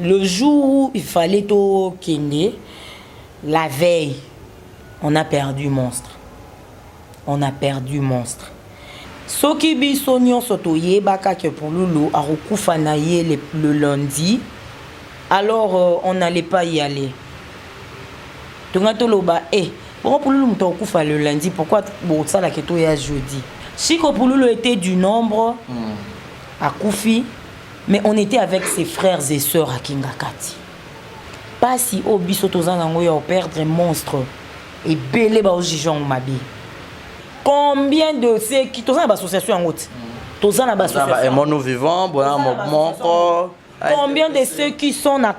Le jour où il fallait au Kenya, la veille, on a perdu monstre. On a perdu monstre. Soki biso nyonso toyebaka ke Pululu akokufa na ye le lundi, alors on n'allait pas y aller. Tonga toloba pourquoi Pululu muto akokufa le lundi, pourquoi ça la keto ya jeudi? Si Pululu était du nombre akufi, mais on était avec ses frères et sœurs à Kingakati. Pas si au biso tozana ngoya perdre monstre et belé ba ojijon mabi. Combien de ceux qui sont dans l'association en route? Nous vivons, combien de ceux qui sont dans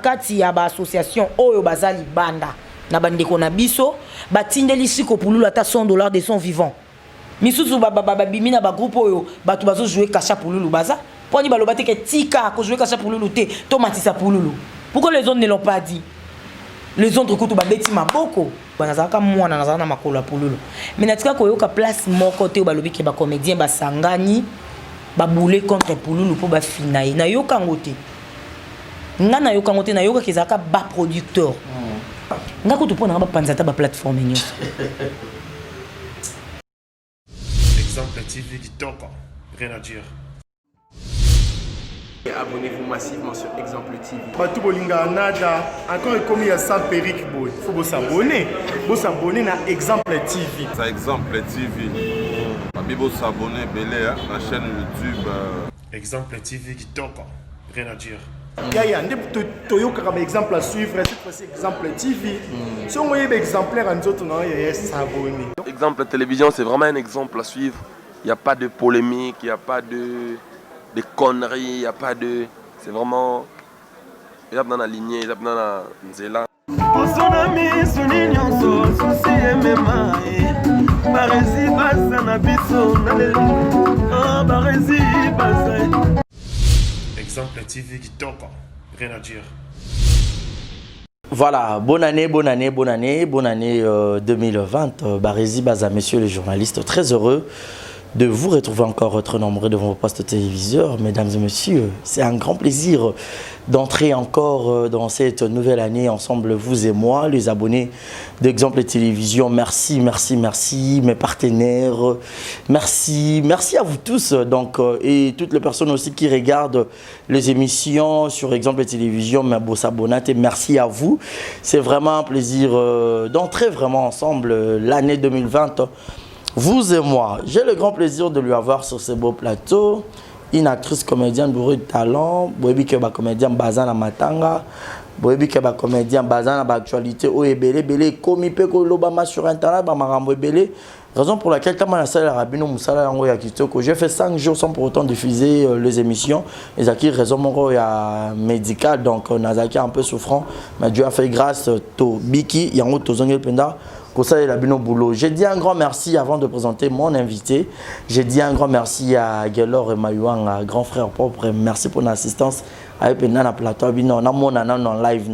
l'association Oyo Bazali Banda, na bande konabiso, batindeli siko Pululu ata $100 de son vivant. Misusu babimi na ba groupe Oyo, batu bazo jouer kacha Pululu baza. Poni balobate ke tika ko jouer kacha Pululu te, to matisa Pululu. Pourquoi les autres ne l'ont pas dit? Les autres kutu babeti maboko. Banazaka mwana nazana makola Pululu. Mais natika koyoka place moko te balobi ke ba comédien ba sangani ba boule contre Pululu pour ba finaye. Na yoka ngote. Nga na yoka ngote na yoka kezaka ba producteur. Nga ko to pona ba panzata ba plateforme nyo. Exemple TV qui toque, rien à dire. Abonnez-vous massivement sur Exemple TV. Batou Bolinga Nada, encore comme il y a 100 périques, il faut vous s'abonner. Vous s'abonner à Exemple TV. C'est Exemple TV. Vous s'abonner à la chaîne YouTube. Exemple TV qui toque, rien à dire. Il y a un exemple à suivre, cette fois-ci Exemple TV. Si on voit un exemplaire, on doit s'abonner. Exemple télévision, c'est vraiment un exemple à suivre. Il n'y a pas de polémique, il n'y a pas de conneries, il n'y a pas de... C'est vraiment... Il y a dans la lignée, il y a dans la nzela. Exemple TV qui toque, rien à dire. Voilà, bonne année 2020. Barési Baza, messieurs les journalistes, très heureux de vous retrouver encore très nombreux devant vos postes téléviseurs. Mesdames et messieurs, c'est un grand plaisir d'entrer encore dans cette nouvelle année ensemble, vous et moi, les abonnés d'Exemple Télévision. Merci, merci, merci, mes partenaires. Merci, merci à vous tous. Donc, et toutes les personnes aussi qui regardent les émissions sur Exemple Télévision, mes beaux abonnés, merci à vous. C'est vraiment un plaisir d'entrer vraiment ensemble l'année 2020. Vous et moi, j'ai le grand plaisir de lui avoir sur ce beau plateau. Une actrice comédienne bourrée de talent, boyebi ke ba comédien bazana matanga, boyebi ke ba comédien bazana ba actualité o ebele belé komi pe ko lobama sur internet ba marambo ebele. Raison pour laquelle quand la salle Rabino Moussala yango ya kitoko, j'ai fait 5 jours sans pour autant diffuser les émissions. Et zaki raison moko ya médical, donc nazaki un peu souffrant, mais Dieu a fait grâce to biki yango to zongel penda. J'ai dit un grand merci avant de présenter mon invité. J'ai dit un grand merci à Gelor et Mayouang, à grand frère propre. Merci pour l'assistance. Avec le plateau, en live,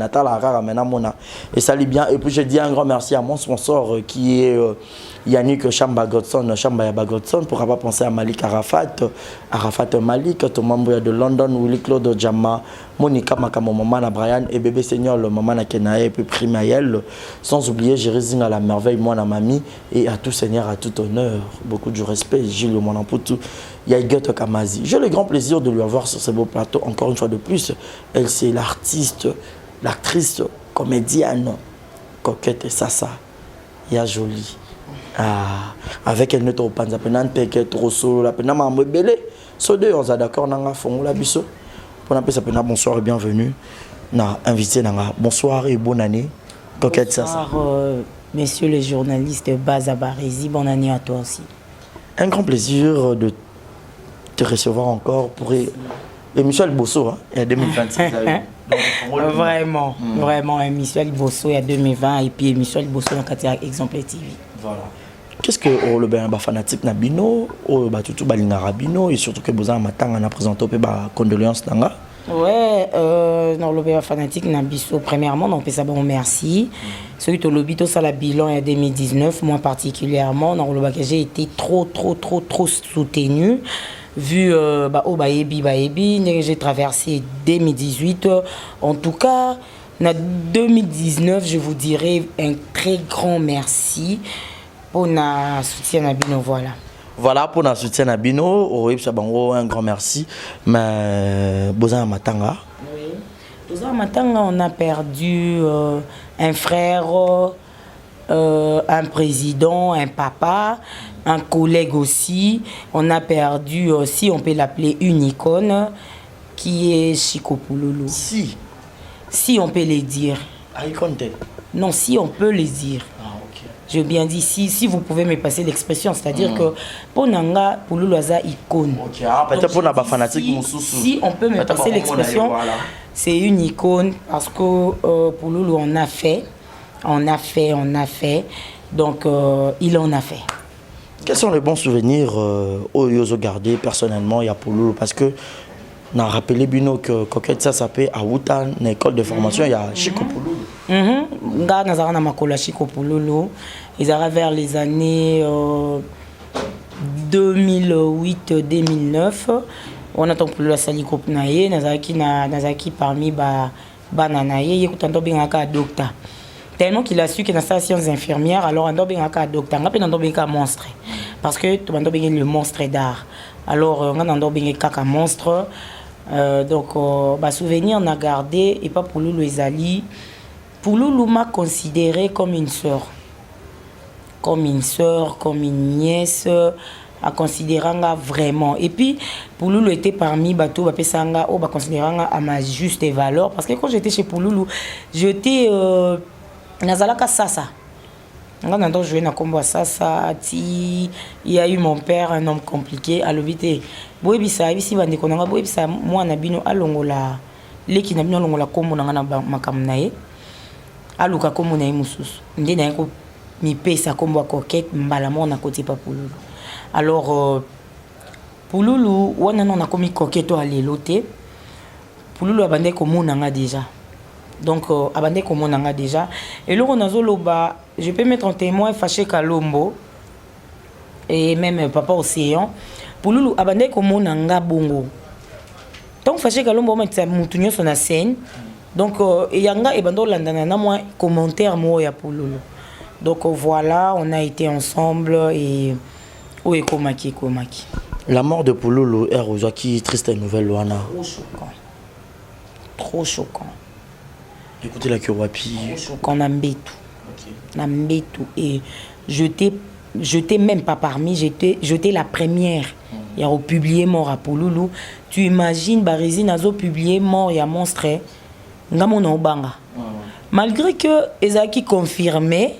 et ça lit bien. Et puis j'ai dit un grand merci à mon sponsor qui est Yannick Chamba Godson, Chamba Godson, pour pas penser à Malik Arafat, Arafat Malik, Thomas Mbouya de London, Willy Claude Djama, Monica Makamo, maman Brian et bébé Seigneur, le maman Kenae et puis Primaël, sans oublier Jérézing à la merveille, moi la mamie, et à tout Seigneur, à tout honneur, beaucoup du respect, Gilles le Monamputu, Yaïgot Kamazi. J'ai le grand plaisir de lui avoir sur ce beau plateau, encore une fois de plus. Elle, c'est l'artiste, l'actrice, comédienne, coquette et sasa, ya jolie. Ah, avec elle, notre panza penante, qui est trop solo, la pena m'a belé. So deux, on est d'accord, nanga fond la biso. Pour appeler ça pena bonsoir et bienvenue. Na invité nanga bonsoir et bonne année. Coquette sasa. Bonsoir, messieurs les journalistes, Baza Barési, bonne année à toi aussi. Un grand plaisir de te recevoir encore pour l'émission Bosso, hein, il y a 2026. Vraiment, vraiment, émission Bosso il y a 2020 et puis émission Bosso dans le Exemple TV. Voilà. Qu'est-ce que le ben fanatique Nabino, le tout balinga Rabino et surtout que Bozan Matanga a présenté ba condoléances nanga? Ouais, dans le fanatique Nabiso, premièrement, donc ça bon merci. Celui de l'obito ça la bilan en 2019, moi particulièrement, dans le j'ai été trop soutenu. vu j'ai traversé 2018. En tout cas, en 2019, je vous dirais un très grand merci pour notre soutien à Bino. Voilà pour notre soutien à Bino. Un grand merci. Mais Bozan Matanga. Oui. Bozan Matanga, on a perdu un frère, un président, un papa, un collègue aussi. On a perdu aussi, on peut l'appeler une icône, qui est Chico Pouloulou. Si on peut les dire. Non, si on peut les dire. J'ai bien dit si vous pouvez me passer l'expression, c'est-à-dire que pour Nanga, Pouloulou a icône. Peut-être pour les fanatiques. Si on peut me passer l'expression, c'est une icône parce que Pouloulou on a fait. Donc il en a fait. Quels sont les bons souvenirs au Yozo gardé personnellement il y a Pouloulou parce que on a rappelé Bino que Coquette ça s'appelle à Wutan, une école de formation, il y a Chico Pouloulou. Nga nazara makola Chico Pouloulou, ils arrivent vers les années 2008-2009. On attend Pouloulou à sali groupe naye, nazaki parmi bananaye, yekutando bingaka docteur. Tellement qu'il a su qu'il y a des sciences infirmières, alors on doit bien un docteur, on doit bien un monstre. Parce que on doit bien le monstre d'art. Alors on doit bien un monstre. Donc, souvenir on a gardé, et pas pour Loulou Ezali. Pour Loulou m'a considéré comme une soeur. Comme une nièce, à considérer vraiment. Et puis, pour Loulou était parmi Bateau, Bapesanga, considérant à ma juste valeur. Parce que quand j'étais chez Pouloulou, j'étais. Nazalaka Sasa. Quand joué na combo Sasa, il y a eu mon père, un homme compliqué, à l'obité. Boebisa, ici, bande konanga, boebisa, moi, nabino, alongola, leki nabino, alongola, kombo, nanga, makamnae, aluka, kombo, nae, moussous. Ndi, nae, mi pesa, kombo, coquette, mbalamo, na côté pas Pouloulou. Alors, Pouloulou, wana, non, na komi coquette, à l'éloté. Pouloulou, abandé, komo, nanga, déjà. Donc, abandé comme on a déjà. Et là, on a zoloba, je peux mettre en témoin Fâché Kalombo et même Papa Océan. Pour Loulou, abandé comme on a bongo. Donc, Fâché Kalombo, on a moutonné sur la scène. Donc, il y a un bando landana, moi, commentaire, moi, ya pour Loulou. Donc, voilà, on a été ensemble et où est Komaki. La mort de Pouloulou est Rozaki, triste nouvelle, Luana. Trop choquant. Écoutez la Kyowapi. Qu'on a mis tout. Et j'étais même pas parmi, j'étais la première. Il y a publié mort à Pouloulou. Tu imagines, Barizi Nazo publié mort, il y a monstre. Malgré que Ezaki confirmait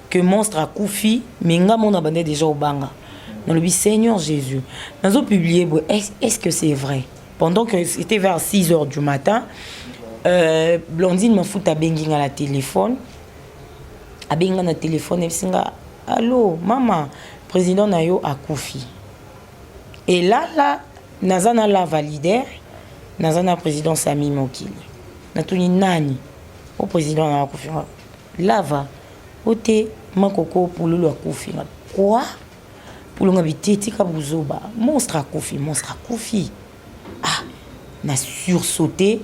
que monstre a Koufi, mais Ngamon a bandé déjà au Banga. Dans le Seigneur Jésus. Nazo publié, est-ce que c'est vrai? Pendant que c'était vers 6h du matin, Blondine m'a foutu à Benginga la téléphone. À Benginga la téléphone, elle me dit allô, maman, président Nayo a Koufi. Et là, Nazana la validaire, Nazana président Sami Mokili. Natuni Nani, au président Nayo a Koufi. Là va, ote, Makoko, Pouloulou a Koufi. Quoi? Pouloulou a habité, Tika Bouzoba. Monstre à Koufi. Ah, n'a sursauté.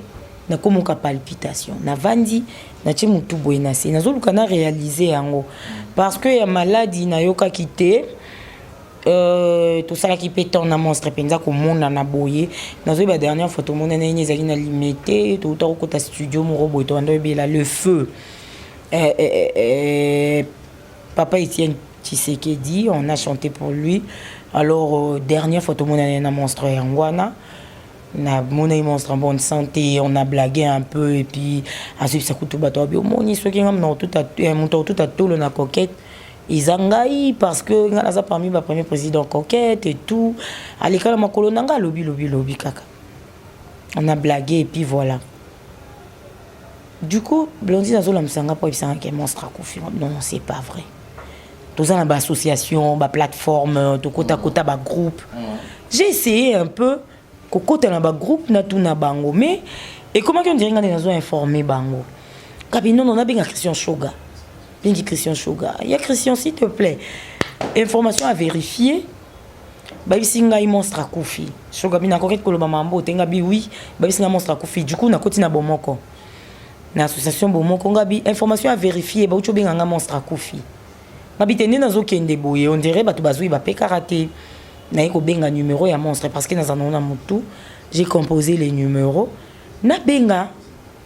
Na comme ka palpitation na vandi na ti mutu boy na se nazo lukana réaliser yango parce que ya maladie na yoka kité tout ça qui pétant na monstre penza ko mona na boye nazo ba dernière photo mona na ezali na limité tout autant ko ta studio mo robot to ando be là le feu papa Etienne Tshisekedi on a chanté pour lui alors dernière photo mona na monstre yangwana. On a mon monstre en bonne santé, on a blagué un peu et puis ensuite ça coûte tout bateau. Moni ceux qui ont tout à tout le na coquette. Ils engaillent parce que on a parmi le premier président coquette et tout. À l'école ma colonanga lobby kaka. On a blagué et puis voilà. Du coup, Blondine Azola msanga pour ça un monstre à confirmer. Non, c'est pas vrai. Tout ça dans l'association, la plateforme, tout côté à côté ba groupe. J'ai essayé un peu Côté na ba groupe na tout na bango mais et comment qu'on dirait qu'on est informé bango Kabino on a bien Christian Shoga il y a Christian s'il te plaît information à vérifier babisi ngai monstre akufi shoka bina kokete koloba mambo tenga bi oui babisi ngai monstre akufi du coup nakoti na bomoko na association bomoko ngabi information à vérifier ba ucho benga nga monstre akufi ngabi tende nazo kende boye on dirait bato bazui ba pe karaté na yeko benga numéro ya monstre parce que na zanona mutu j'ai composé les numéros na benga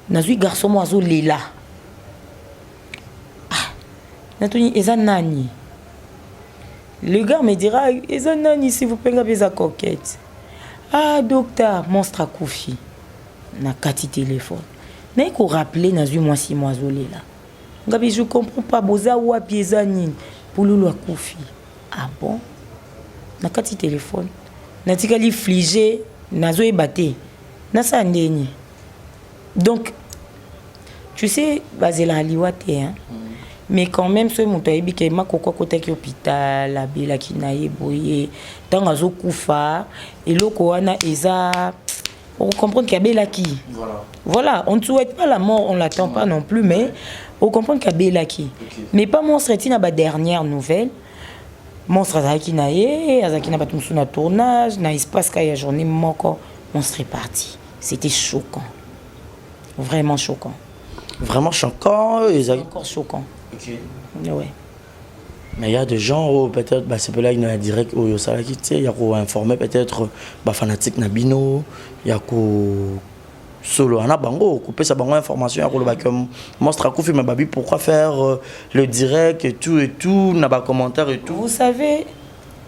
nazui garçon mo azo lela ah natuni eza nani. Le gars me dira, Ezanani, s'il vous plaît, ngabeza coquette. Ah, docteur, monstre à Koufi. Na kati téléphone. Na ko rappeler na moi si moi zolé là. Ngabi je comprends pas boza ou api Ezanini pour lulu à Koufi. Ah bon? Na kati téléphone. Na tikali fligé na zo ebaté. Na sa ndeni. Donc tu sais bazela liwate hein. Mais quand même ce moutaïbi qui m'a coco côté qui hôpital la bela qui naïe boye tant azo kufa et loko wana eza on comprend qu'il y a bela qui voilà on ne souhaite pas la mort on l'attend pas non plus mais on comprend qu'il y a bela qui mais pas monstre tina ba dernière nouvelle monstre azaki naïe azaki na batumsu na tournage na espace ka ya journée moko monstre est parti c'était choquant vraiment choquant encore choquant. Okay. Ouais. Mais il y a des gens où peut-être c'est peut-être une direct où ça la quitte, il y a qu'on informer peut-être fanatique nabino, il y a qu'on solo ana bango couper sa bango information il y a comme monstre à Koufi mais babi pourquoi faire le direct et tout n'a pas commentaire et tout. Vous savez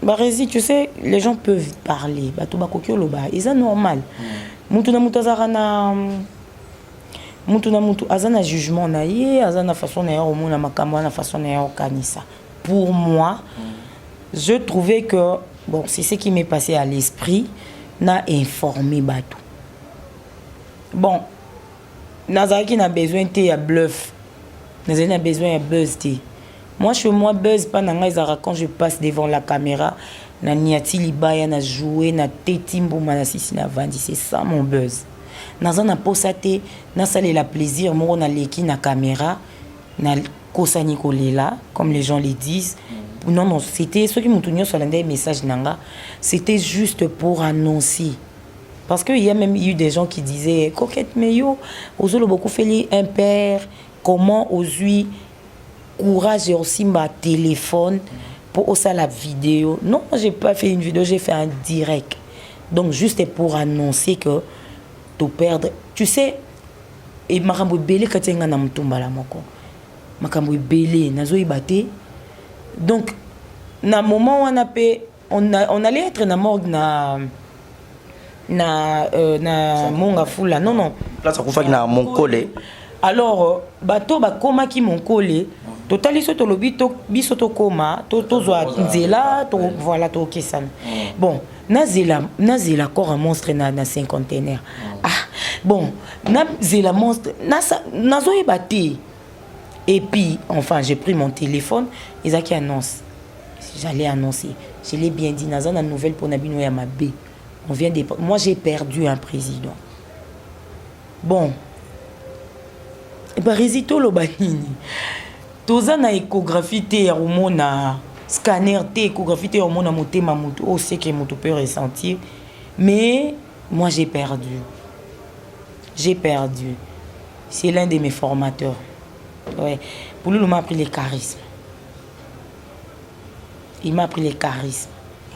Barési, tu sais les gens peuvent parler bato bakokyo loba c'est normal. Mutu na mutazara na mutu na mutu azana jugement na ye azana façon na yo mona makambo na façon na yo kanisa. Pour moi je trouvais que bon c'est ce qui m'est passé à l'esprit na informé bato bon nazaki na besoin te ya bluff nazaki na besoin ya buzz te moi chez moi buzz pas nanga ezara quand je passe devant la caméra na niati libaya na jouer na tetimbo na sisi na vandi c'est ça mon buzz. Naza na posate na salela plaisir moko na leki na caméra na kosani kolela comme les gens les disent. Non c'était ce qui m'ont sur l'un message nanga c'était juste pour annoncer parce que il y a même eu des gens qui disaient coquette mais yo ozolo beaucoup fait un père comment osui courage et aussi ma téléphone pour aussi la vidéo. Non, j'ai pas fait une vidéo, j'ai fait un direct. Donc juste pour annoncer que tu perdre, tu sais, et makambo belé quand tu na mutumba la moko. Makambo belé nazo ibate. Donc na moment où on allait être na morgue na monga fula. Non. Place à na mon collé. Alors bato ba koma ki mon collé. Totali soto lobi to bisoto koma to zwa nzela to voilà to kesana. Bon, nazela corps un monstre na cinquantenaire. Ah, bon, nazela monstre nazo ebate. Et puis enfin, j'ai pris mon téléphone, Isaki annonce. J'allais annoncer. Je l'ai bien dit nazana nouvelle pour Nabino ya Mabé. On vient de moi j'ai perdu un président. Bon. Et ben résident lo banini. Toza na échographie te ya na scanner te échographie te na motema mutu o sait que mutu peut ressentir mais moi j'ai perdu c'est l'un de mes formateurs ouais pour lui il m'a appris les charismes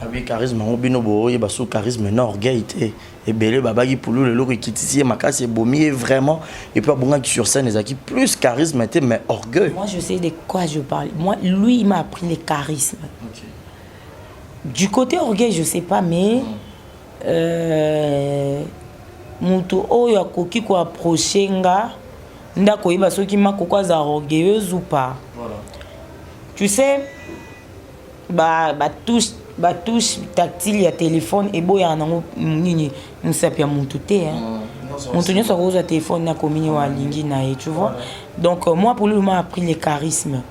Ah oui, charisme, on bino bo, il y a sous charisme, non orgueil, et belé babagi pour lui le look qui tisse ma casse et bomi vraiment et puis bon qui sur scène les acquis plus charisme mais orgueil. Moi je sais de quoi je parle. Moi lui il m'a appris les charismes. Okay. Du côté orgueil je sais pas mais muto oyo akoki ko approcher nga ndako iba soki makoko za orgueilleuse ou pas. Voilà. Tu sais touche tactile ya téléphone et boya nango nini musapi ya muntu te hein muntu nyoso ko téléphone na komini wa lingi na et tu vois donc moi pour lui m'a appris les charismes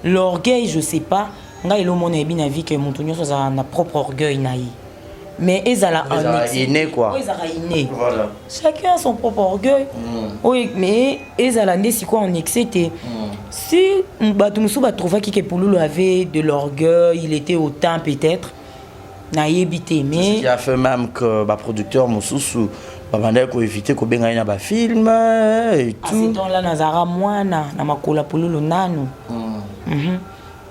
l'orgueil je sais pas nga elo mona ebina vie que muntu nyoso za na propre orgueil na yi mais ezala inné quoi ezala inné voilà chacun a son propre orgueil oui mais ezala ndesi quoi en excité si Batumsu va trouver que Pouloulou avait de l'orgueil, il était autant peut-être, nayebi te Ce mais qui a fait même que le producteur Moussousou va éviter qu'on ait un film et à ce tout. temps-là nazara mwana na makolo pululu nanu.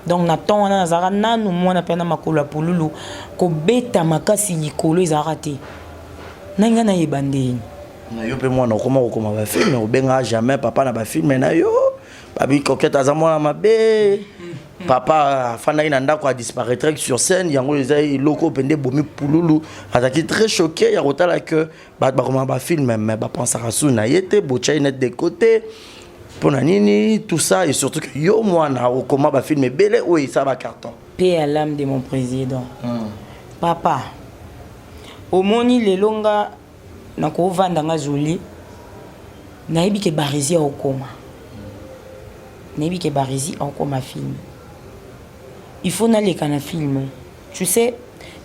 Donc naton wana nazara nanu mwana pe na makolo pululu ko beta makasi likolo ezara te. Nanga na yebandeni. Na yo pe mwana okoma ba film obenga jamais papa na ba film na yo. Babi coquette azamona mabe. Papa fandaki na ndako a disparaître sur scène yango ezai loko pende bomi pululu azaki très choqué ya kotala que ba koma ba film mais ba pensaka sou na yete bochai net de côté pour nini tout ça et surtout que yo mwana okoma ba film belé oui ça va carton. Paix à l'âme de mon président. Papa omoni lelonga na ko vanda nga joli nayebi ke barezi okoma. Nayebi ke barezi okoma film. Il faut n'aller qu'à un film. Tu sais,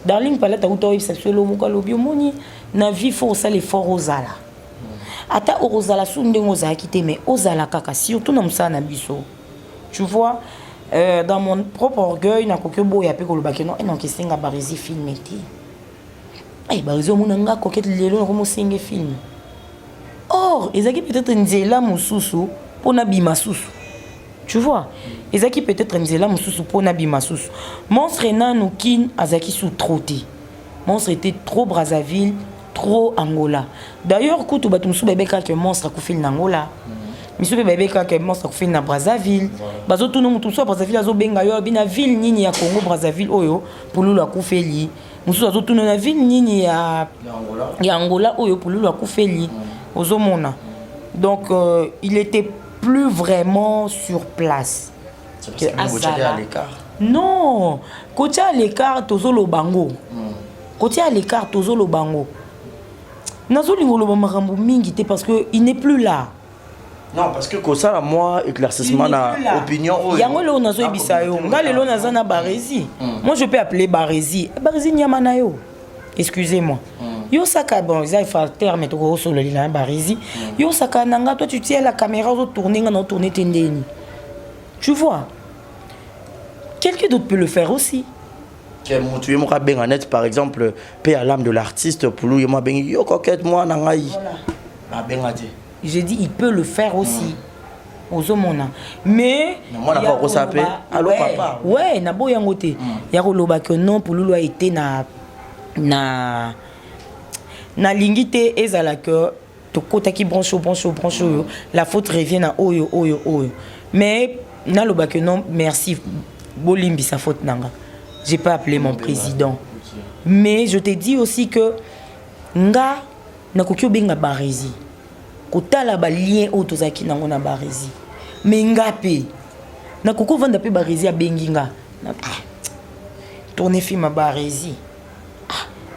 Darling Palette a oublié ça sur le moni na vie faut ça l'effort aux ala. Ata ozala sunde ngoza kité mais ozala kaka surtout na msa na biso. Tu vois dans mon propre orgueil na kokebo ya pe ko lobake non non kisenga barizi film eti. Eh barizo munanga kokete lelo ko singe film. Or, ezaki peut-être nzela mususu pona bima susu. Tu vois, ezaki peut-être nzela mususu pona bima susu. Monstre nanu kin azaki sous trotté. Monstre était trop Brazzaville, trop Angola. D'ailleurs, kutu batumsu bebeka que monstre akufil na Angola. Misu bebeka que monstre akufil na Brazzaville. Bazo tuno mutumsu Brazzaville azo benga yo bina ville nini ya Congo Brazzaville oyo pululu akufeli. Musu azo tuno na ville nini ya Angola oyo pululu akufeli. Ozomona. Donc il était plus vraiment sur place. C'est parce que à l'écart. Non, côté à l'écart tozolo bango. Côté à l'écart tozolo bango. Nazolingo lo makambo mingi te parce que il n'est plus là. Non, parce que comme ça moi éclaircissement na opinion. Yango lo nazo ebisa yo. Ngale lo nazana barezi. Moi je peux appeler barezi. Barezi nyama na yo. Excusez-moi. Yo saka bon, il faut terme to sur le lila barizi. Yo saka nanga toi tu tiens la caméra au tourner nga tourner tendeni. Tu vois? Quelqu'un d'autre peut le faire aussi. Que motué mo ka benga net par exemple paix à l'âme de l'artiste pour lui moi bengi yo coquette moi na ngai. Ba benga te. J'ai dit il peut le faire aussi. Ozomona. Mais moi na pas ko sapé. Allô papa. Ouais, na bo yango te. Ya ko loba que non pour Lulu a été na lingité ezala que to kota ki brancho la faute revient à oyo. Mais na loba que non merci bolimbi sa faute nanga. J'ai pas appelé mon président. Mais je te dis aussi que nga na kokyo benga barezi. Kotala ba lien otozaki nango na barezi. Mais nga pe na koko vanda pe barezi a benginga. Tourner film à barezi.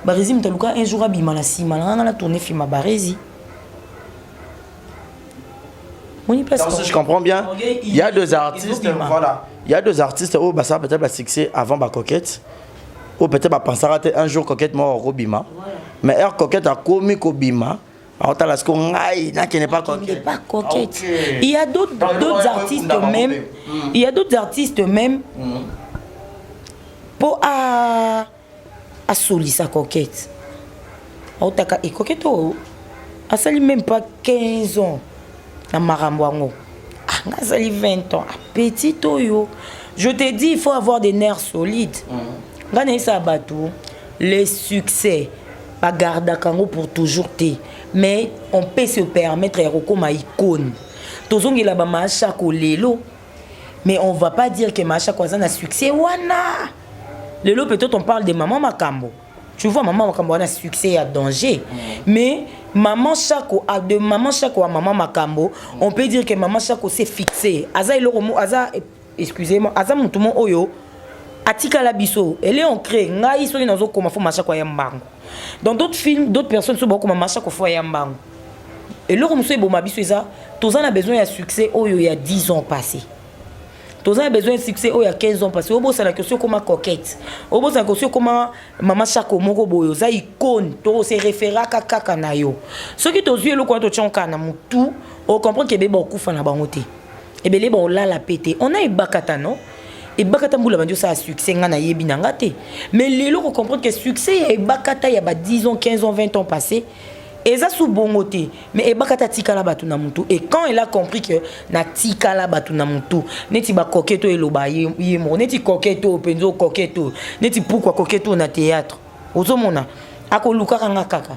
Barezi mtaluka un jour abima la sima na tourner film à barezi. Je comprends bien. Il y a deux artistes, voilà. Il y a deux artistes où bah ça peut-être la succès avant ba coquette. Ou peut-être ba penser rater un jour coquette mort au bima. Mais air coquette a commis kobima. Alors t'as la ce qu'on aïe, n'a qui n'est pas coquette. Il n'est pas coquette. Il y a d'autres artistes même. Il y a d'autres artistes même. Pour à soli sa coquette. Alors t'as et coquette oh. A sali même pas 15 ans. Na maramwango. Ah, sali 20 ans. Petit toyo. Je te dis il faut avoir des nerfs solides. Gana ça bateau. Les succès pas garder kango pour toujours te. Mais on peut se permettre comme icône. Tozongi la ba macha ko lelo. Mais on va pas dire que macha ko a succès wana. Lelo peut-être on parle de maman Makambo. Tu vois maman Makambo a succès à danger. Mais maman Chako a de maman Chako à maman Makambo, on peut dire que maman Chako s'est fixée. Aza excusez-moi, Aza mutumo oyo atika la biso, elle est ancrée. Ngai so inazo koma fo machako ya mbango. Dans d'autres films, d'autres personnes sont beaucoup comme machako fo ya mbango. Et là comme so ebo mabiso eza, tozan a besoin de succès oyo il y a 10 ans passés. Tozan a besoin de succès oyo il y a 15 ans passés. Obo ça la question comme coquette. Obo ça la question comme maman Chako moko boyo, za icône, to se référa kaka na yo. Ce qui tozu elo ko to tchonka na mutu, on comprend que beba okufa na bango te. Et bien les bon là la pété. On a eu bakata non? et bakata mbula bandio ça a succès ngana yebi nangate mais lelo ko comprendre que succès et bakata ya ba 10 ans 15 ans 20 ans passés et ça sous bongoté mais et bakata tikala batu na mutu et quand elle a compris que na tikala batu na mutu neti ba koketo eloba yemo neti koketo penzo koketo neti pourquoi koketo na théâtre ozomona akoluka kanga kaka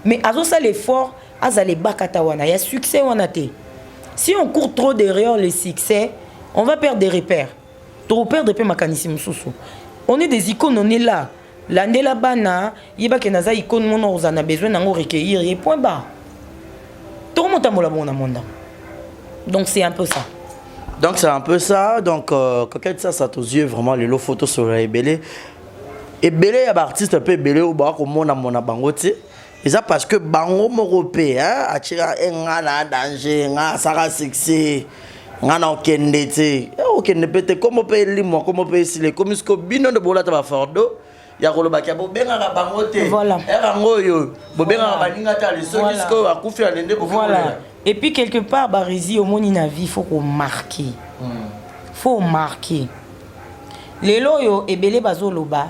mais azo ça l'effort azale bakata wana ya succès wana te. Si on court trop derrière les succès, on va perdre des repères. Trop perdre des mécanismes sous. On est des icônes, on est là. L'andela bana, yeba ke naza icône mon on a besoin d'en recueillir et point barre. Tout le monde a mon. Donc c'est un peu ça. Donc c'est un peu ça. Donc quand ça aux yeux vraiment les lots photos sur les belé. Et belé y a artiste un peu belé au bas comme on a mon abangote. Et ça parce que bango européen atira ngana danger nga sara succès ngana okendete okende pete comme pe limo comme pe sile comme ce que bino de bolata ba fardo ya koloba kia bo benga ka bango te voilà erango yo bo benga ka baninga ta les so jusqu'au akufi alende bo voilà et puis quelque part barizi au moni na vie faut qu'on marquer faut marquer lelo yo ebele bazoloba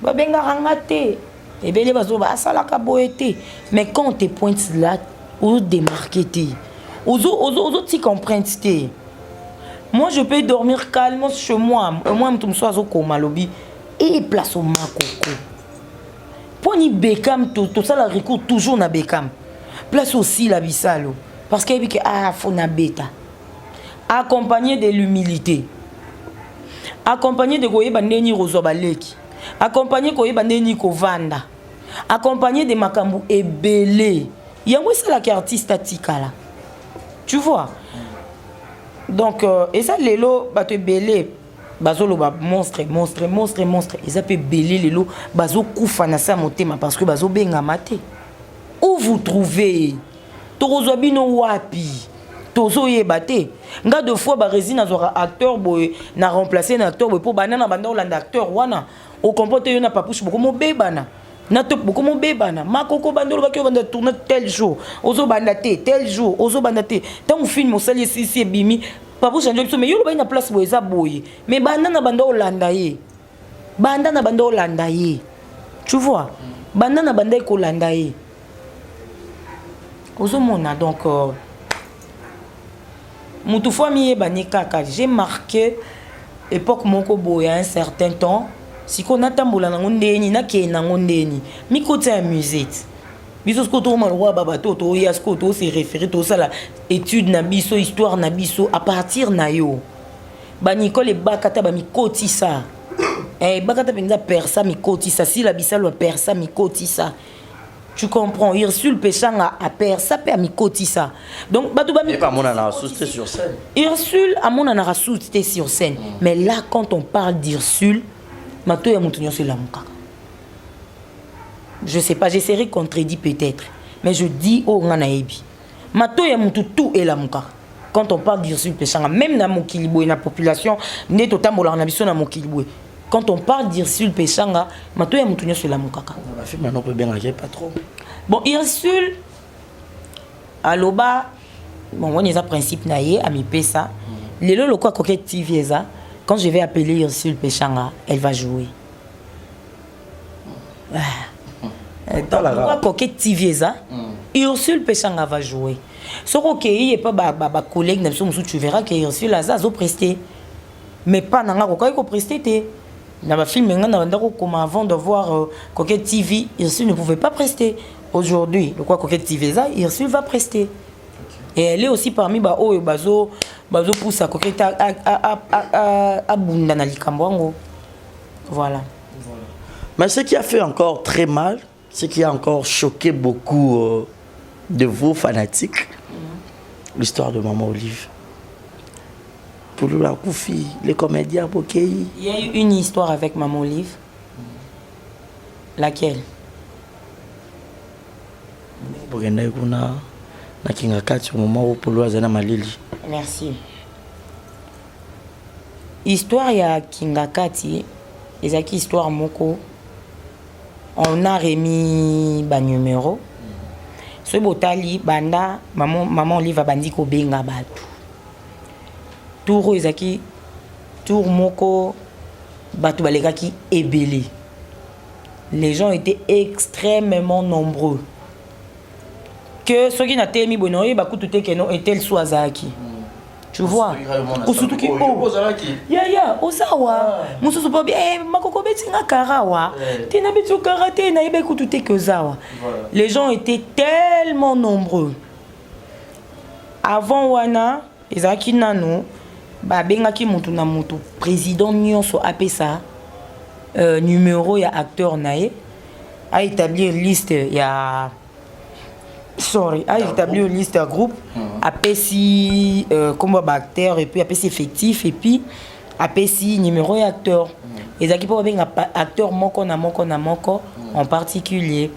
ba benga rangate et bien les bazoba ça la caboete mais quand on te pointe là ou démarquer aux autres comprennent moi je peux dormir calmement chez moi moi je me sois au coma lobby et place au makoko pour ni Beckham tout ça la recours toujours na Beckham place aussi la bisalo parce qu'il dit que faut na bêta accompagné de l'humilité accompagné de goyeba ndeni rozobaleki accompagné koyeba ndeni kovanda accompagné de makambu ebele yango c'est la artiste atikala tu vois donc et ça lelo bato ebele bazolo ba monstre et ça peut belé lelo bazo kufa na sa motema parce que bazo benga maté où vous trouvez tozo bino wapi tozo yeba te nga de fois ba résine azora acteur boy na remplacer un acteur boy pour banana banda olanda acteur wana au comporte yo na papouche beaucoup mo bebana na top beaucoup mo bebana makoko bandolo bakyo banda tourner tel jour ozo banda te tel jour ozo banda te tant film au sali si bimi papouche njo mais yo lo ba na place boy za boy mais banana banda olanda ye tu vois banana banda ko landa ye ozo mona donc mutu fois mi ebani kaka j'ai marqué époque moko boy à un certain temps. Si on a tambola nango ndeni na ke nango ndeni mi côté amusette biso ko to malwa baba to ya ko to se référer to ça la étude na biso histoire na biso à partir na yo ba Nicole bakata ba mi kotisa bakata penza persa mi kotisa si la bisalo persa mi kotisa tu comprends Ursule Pechanga a persa pe mi kotisa donc ba to ba mi pas mon ana sauté sur scène Ursule a mon ana sauté sur scène mais là quand on parle d'Ursule Mato ya mutunyo c'est la mukaka. Je sais pas, j'essaierai de contredire peut-être, mais je dis au nganaebi. Mato ya mutu tout est la mukaka. Quand on parle d'Ursule Pechanga, même dans mon kiliboué, la population n'est totalement na biso na mon kiliboué. Quand on parle d'Ursule Pechanga, Mato ya mutunyo c'est la mukaka. La fille maintenant peut bien pas trop. Bon, Ursule aloba bon on est à principe naie à mi pesa. Lelo lokwa coquette TV ça. Quand je vais appeler Ursule Pechanga, elle va jouer. Pourquoi coquette TV ça? Ursule Pechanga va jouer. Ce qu'il n'y a pas collègue, tu verras que Ursule a presté. Mais pas dans la presté. Dans le film, comme avant de voir coquette TV, Ursule ne pouvait pas prester. Aujourd'hui, le quoi coquette TV ça, Ursule va prester. Et elle est aussi parmi bazo pousse à coquette à bunda na likambo. Voilà. Mais ce qui a fait encore très mal, ce qui a encore choqué beaucoup de vos fanatiques, l'histoire de Maman Olive. Pour la Koufi, les comédiens Bokei. Il y a eu une histoire avec Maman Olive. Laquelle? Merci. Histoire ya Kingakati, ezaki histoire moko. On a remis ba numéro. Ce botali banda maman Olive bandi ko benga batu. Touro ezaki tour moko bato balekaki ebele. Les gens étaient extrêmement nombreux. Que ceux qui n'ont pas mis bonoye bakutu te keno etel swazaki. Tu vois? Surtout qui ya osawa. Mususu pa makoko betinga karawa. Tina betu karate na ibe kutu te kezawa. Les gens étaient tellement nombreux. Avant wana ezaki nano ba bengaki mutu na mutu président nyonso apesa numéro ya acteur nae a établir liste ya a établir une liste à groupe apesi comme acteur et puis apesi effectif et puis apesi numéro et acteur ezaki po benga acteur moko na moko en particulier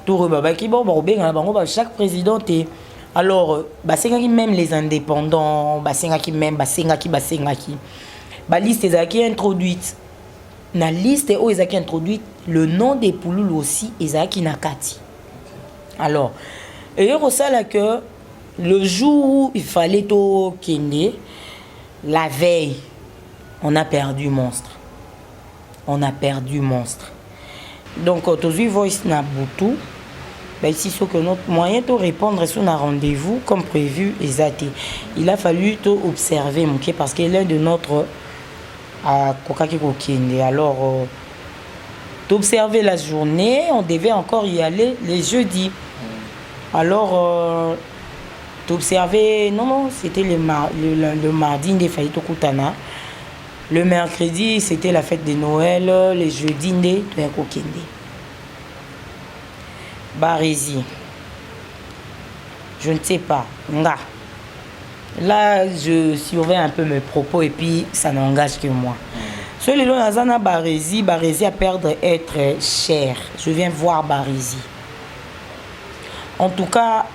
tout rebabaki bon benga na bango chaque président est. Alors, basengaki même les indépendants, basengaki même basengaki. Ba liste ezaki introduite. Na liste où ezaki introduite, le nom des pouloulou aussi ezaki nakati. Alors, et ça que le jour où il fallait au kende, la veille, on a perdu monstre. Donc, aujourd'hui voice na butu. Ici, ce que notre moyen de répondre sur un rendez-vous comme prévu est athée. Il a fallu observer parce qu'il est de notre alors d'observer la journée, on devait encore y aller les jeudis. Alors d'observer, non, c'était le mardi des Faïto Koutana. Le mercredi, c'était la fête de Noël, les jeudis des Kokende. Barésie. Je ne sais pas. Là, je surveille un peu mes propos et puis ça n'engage que moi. Celui là, Nazana Barésie a perdre être cher. Je viens voir Barésie. En tout cas,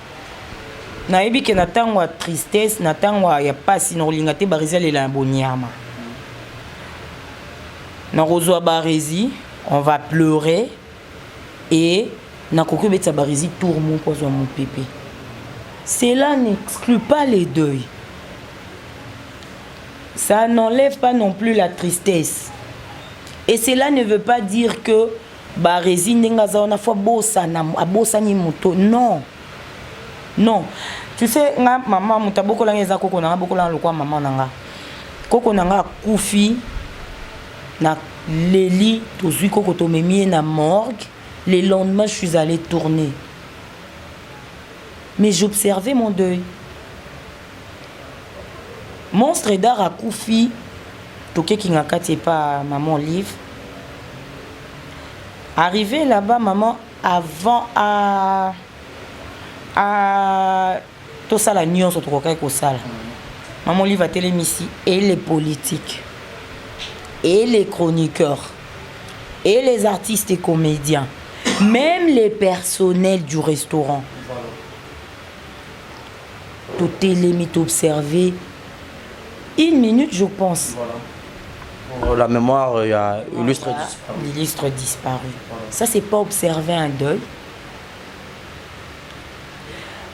naebi ke natangwa tristesse, natangwa ya pasi na lingate Barésie le lamboniama. Na rozo Barésie, on va pleurer et na koku betsa Barésie tour mon pozo mon pépé. Cela n'exclut pas les deuils. Ça n'enlève pas non plus la tristesse. Et cela ne veut pas dire que Barésie n'engaza on a fois bosana abosani moto. Non. Non. Tu sais nga maman mutaboko la ngeza koko na boko la lokwa maman nanga. Koko nanga kufi na leli tozui koko to memie na morgue. Le lendemain, je suis allée tourner. Mais j'observais mon deuil. Monstre d'art à Koufi, Toké Kingaka, c'est pas maman livre. Arrivé là-bas, maman, avant à tout ça, la nuance au Tokoka et Salle. Maman livre à télémissi et les politiques, et les chroniqueurs, et les artistes et comédiens. Même les personnels du restaurant. Tout est limite observé. Une minute, je pense. Pour la mémoire, il y a illustre disparu. L'illustre disparu. Ça, c'est pas observer un deuil.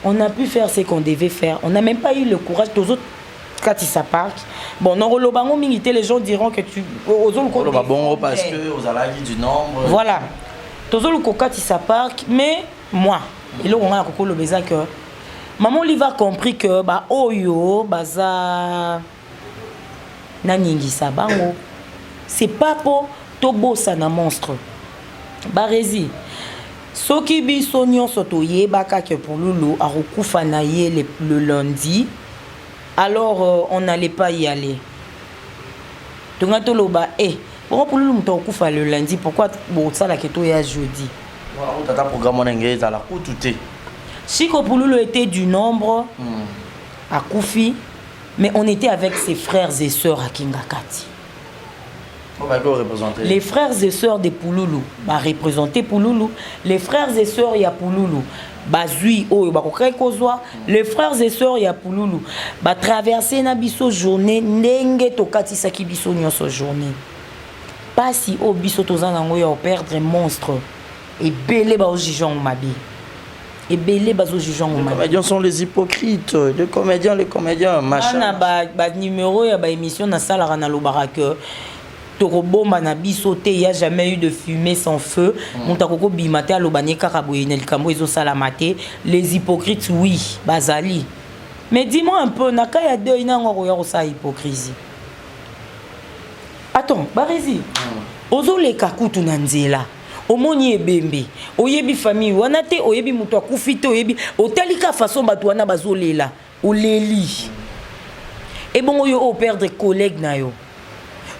On a pu faire ce qu'on devait faire. On n'a même pas eu le courage. Tous autres, quand ils s'appartent. Bon, non, les gens diront que tu. Bon, parce que aux aлаги du nombre. Voilà. Tozo le kokati sa park, mais moi, et là on a le besoin que maman lui va compris que bah oyo baza naningi sabango. C'est pas pour tobo ça na monstre. Barésie. Soki biso nyonso toyebaka que pour Loulou a rokufa na ye le lundi. Alors on n'allait pas y aller. Tonga toloba pourquoi pour Loulou m'taukufa le lundi? Pourquoi bon ça la keto ya jeudi? Voilà, on t'a programme en anglais à la coutouté. Chico Pouloulou était du nombre à Koufi, mais on était avec ses frères et sœurs à Kingakati. Les frères et sœurs de Pouloulou bah représenté Pouloulou. Les frères et sœurs ya Pouloulou bazui oyo bakokay kozwa. Les frères et sœurs ya Pouloulou ba traverser na biso journée ndenge tokati saki biso nyonso journée. Pas si au biso tozana ngoya perdre monstre et belé ba ojijon mabi. Et belé bazo jugeant Les comédiens sont les hypocrites. Les comédiens, machin. ba numéro ya ba émission na sala na lobara que Torobomba na biso te, il n'y a jamais eu de fumée sans feu. Montakoko bimate alobanye karaboye nelikambo ezo salamate. Les hypocrites, oui, bazali. Mais dis-moi un peu, naka ya deux ina ngoro ya sa hypocrisie. Attends, Barézi. Ozo le kakutu na nzela. Omoni ebembe. Oyebi famille wana te, oyebi muto akufite, oyebi otalika façon batu wana bazolela. Oleli. Et bon yo o perdre collègue na yo.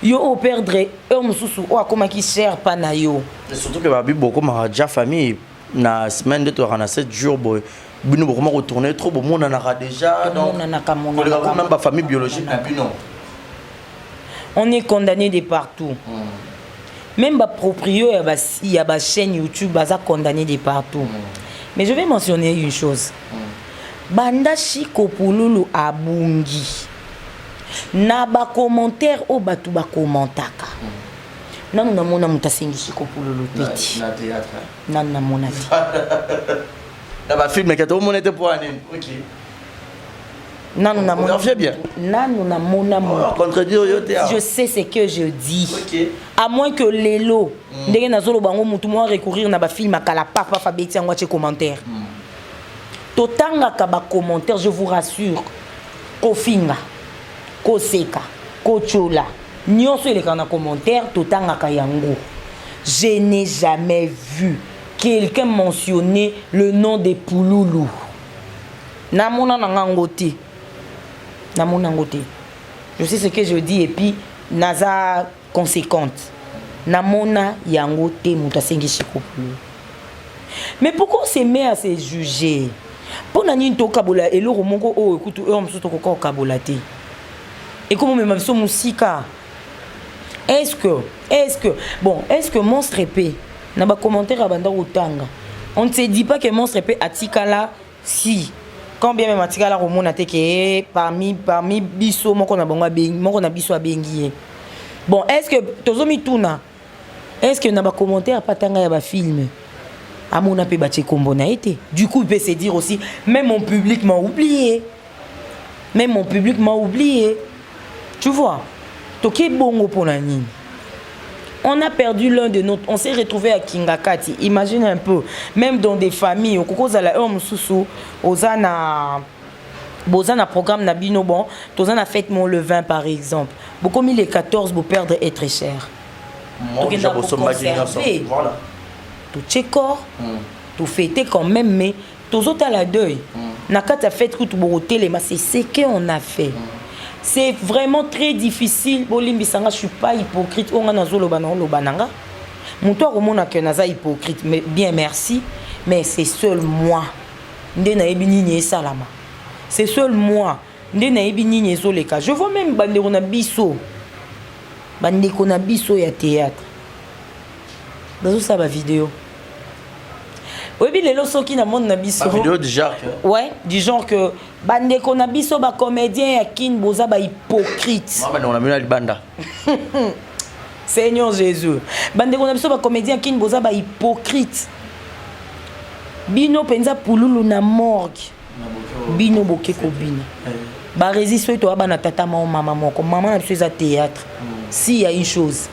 Yo au perdre homme sous ou comme qui cher pas na yo. Surtout que babi beaucoup ma déjà famille na semaine de toi na 7 jours boy. Bino beaucoup retourner trop bon monde na déjà donc même pas famille biologique na bino. On est condamné de partout. Même ba proprio il y a ba chaîne YouTube baza condamné de partout. Mais je vais mentionner une chose. Banda Chiko Pululu abungi. Na ba commentaire o batu ba commentaka. Nanu na mona mutasengi Chiko Pululu teti. Na théâtre. Nanu na mona ti. Na ba film que tout le monde était pour aller. OK. Nanu na mona. Bien. Nanu na mona mo. Contredire yo théâtre. Je sais ce que je dis. OK. À moins que lelo ndenge nazolo bango mutu mo recourir na ba film akala papa fabeti ngwa che commentaire. Totanga ka ba commentaire, je vous rassure. Kofinga. Koseka, Kochola, nyonso ele kana commentaire totanga kayango. Je n'ai jamais vu quelqu'un mentionner le nom de Pululu. Namona nangangote. Namona ngote. Je sais ce que je dis et puis naza conséquente. Namona yangote mutasengi Chiko Pululu. Mais pourquoi on se met à se juger? Pour nani to kabola elo romongo o écoute eux on se to ko kabola te. Et comment même sur musika? Est-ce que Monstre épée n'a pas commentaire à banda utanga? On ne se dit pas que Monstre épée atikala si quand bien même atikala romona te que parmi biso moko na bango bengi moko na biso abengi. Bon, est-ce que tozomi tuna? Est-ce que n'a pas commentaire patanga ya ba film? Amona pe bache kombo na été. Du coup, il peut se dire aussi même mon public m'a oublié. Même mon public m'a oublié. Tu vois, toké bongo pour la nini. On a perdu l'un de notre. On s'est retrouvé à Kingakati. Imagine un peu, même dans des familles, au Kokozala homme sous Ozana programme Nabino bon, Tozana fête mon le 20 par exemple. Beaucoup mis les 14 pour perdre est très cher. Moi déjà pour conserver. Voilà. Tout tchekor, tout fêter quand même mais tous autres à la deuil. Nakata fête tout boroté mais c'est ce qu'on a fait. C'est vraiment très difficile. Bolimbi sanga, je suis pas hypocrite. On a nazolo bananga. Mon toit remona que naza hypocrite. Mais bien merci. Mais c'est seul moi. Nde na ebi nini salama. C'est seul moi. Nde na ebi nini zoleka. Je vois même bande on a biso. Bande qu'on a biso ya théâtre. Dans ça va vidéo. Oui, les leçons qui n'a monde na biso. Vidéo du genre que. Ouais, du genre que bande qu'on a biso ba comédien ya kin boza ba hypocrite. Moi on a mis la banda. Seigneur Jésus. Bande qu'on a biso ba comédien kin boza ba hypocrite. Bino penza pululu na morgue. Bino boke ko bino. Ba résister to ba na tata maman moko. Maman na biso za théâtre. Si y a une chose.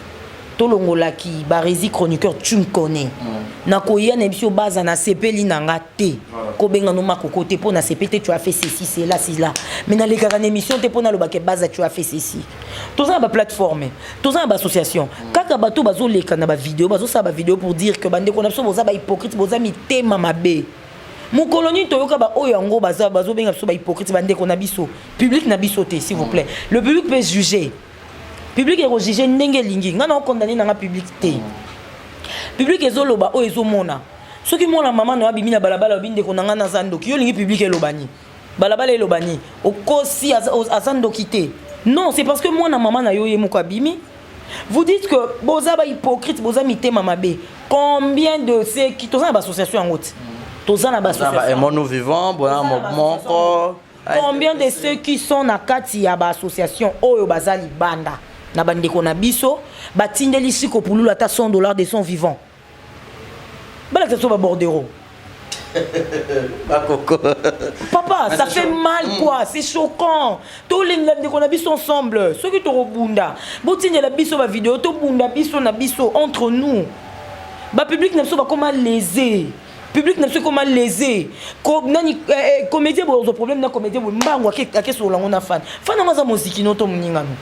Tolongola ki ba rési chroniqueur tu me connais. Na koya na biso baza na sepeli na ngate. Ko benga no makoko te po na sepete tu as fait ceci c'est là c'est là. Mais na les grandes émissions te po na lobake baza tu as fait ceci. Toza ba plateforme, toza ba association. Kaka bato bazo leka na ba vidéo, bazo sa ba vidéo pour dire que bande ko na biso boza ba hypocrite, boza mitema mabe. Mon colonie toyoka ba oyango baza bazo benga biso ba hypocrite bande ko na biso. Public na biso te s'il vous plaît. Le public peut juger. Public est jugé ndenge lingi. Nga na condamné na public te. Public ezoloba o ezomona. Soki mona maman no abimi na balabala obinde ko nanga na zando ki yo lingi public elobani. Balabala elobani. Okosi azando kité. Non, c'est parce que moi na maman na yo yemoko abimi. Vous dites que boza ba hypocrite, boza mitema mabe. Combien de ceux qui toza ba association en route. Toza na ba association. Mon nous vivant, bon mon corps. Combien de ceux qui sont na kati ya ba association oyo bazali banda. Na bande ko na biso batindeli Chiko Pululu ata $100 de son vivant. Bala que ça soit bordero. Papa, ça fait mal quoi, c'est choquant. Tous les qu'on a vu ensemble, ceux qui t'ont bunda, botine la biso ma vidéo, to bunda biso na biso entre nous. Ba public n'a pas comment léser. Public n'a pas comment léser. Comédien bon problème na comédien bon mbango ake sur la on a fan. Fan na maza musique no to muninga no.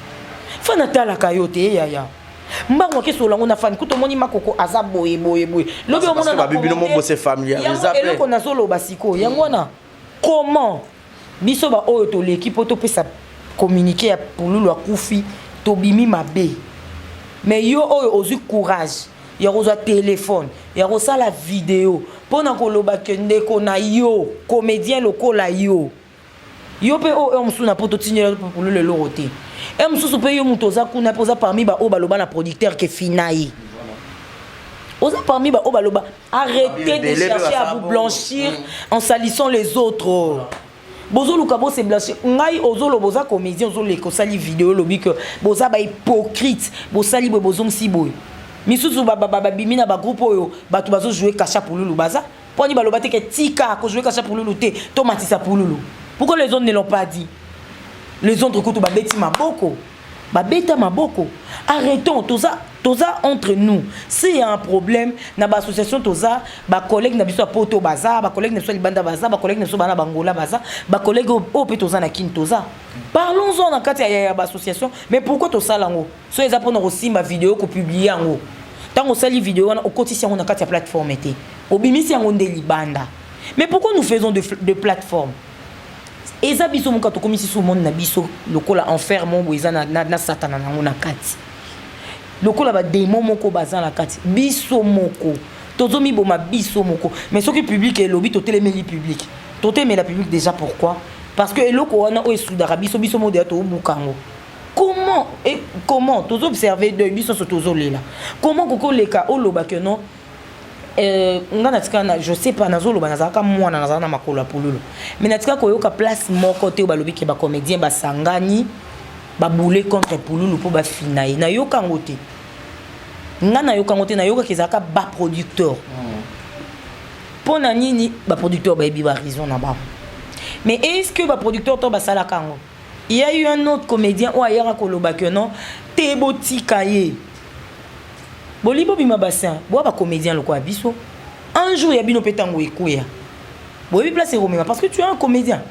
Fan atala kayote ya. Mbango ke sola ngona fan kuto moni makoko aza boye lobi omona na bibi no mo se familiariser après eloko na solo basiko yango na comment biso ba oyo to l'équipe to pesa communiquer pour lulu akufi to bimi mabe mais yo oyo ozu courage ya rozwa téléphone ya rosa la vidéo pona ko loba kende ko na yo comédien lokola yo pe o msuna poto tinyela pour le loroté et msusu pe yo mutoza kuna poza parmi ba o baloba na producteur ke finayi oza parmi ba o baloba arrêtez de chercher à vous blanchir en salissant les autres bozo luka bo se blanchir ngai ozolo boza comédien ozolo ko sali vidéo lobi que boza ba hypocrite bo sali bo bozo msiboy misusu ba bimina ba groupe oyo batu bazo jouer kacha pour lulu baza poni baloba te ke tika ko jouer kacha pour lulu te to matisa pour lulu. Pourquoi les autres ne l'ont pas dit? Les autres couteaux babeti maboko. Babeta maboko. Arrêtons toza entre nous. S'il y a un problème na ba association toza, ba collègue na biso poto baza, ba collègue na biso libanda baza, ba collègue na biso bana bangola baza, ba collègue o pe toza na kin toza. Parlons-en na kati ya ba association, mais pourquoi to salango? So les apona aussi ma vidéo ko publier ngo. Tant sali vidéo na okotisi ngo na kati ya plateforme té. Obimisi ngo nde libanda. Mais pourquoi nous faisons de plateformes? Et ça biso mon kato komisi sou monde na biso lokola enfer mon boiza na satana na ngona kati lokola ba démon moko baza na kati biso moko tozo mi boma biso moko mais ce qui public et lobby to téléméli public to témé la public déjà pourquoi parce que eloko wana o esudara biso mo de to bukango comment tozo observer de biso so tozo lela comment koko leka o loba que non je sais pas nazolo banazaka mwana nazana makola pululu mais natika koyoka place moko te balobi ke ba comédien basangani ba boule contre pululu pour ba finaye na yoka ngote ngana yoka ngote na yoka kezaka ba producteur pona nini ba producteur ba ebi ba raison na ba mais est-ce que ba producteur to ba sala kango il y a eu un autre comédien ou ailleurs koloba que non te botika ye Bolibo bima bassin, bois ba comédien le quoi biso. Un jour ya bino petango ekuya. Bobi place Romain parce que tu es un comédien.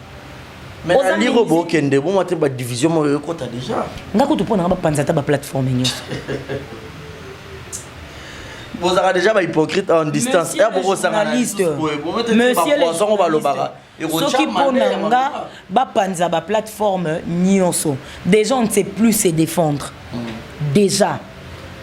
Mais la lire bo kende bo mate ba division mo yo kota déjà. Ngako to pona ba panzata ba plateforme nyo. Vous avez déjà ba hypocrite en distance. Monsieur le journaliste. Monsieur le journaliste. Ce qui ponanga ba panza ba plateforme nyonso. Déjà on ne sait plus se défendre. Déjà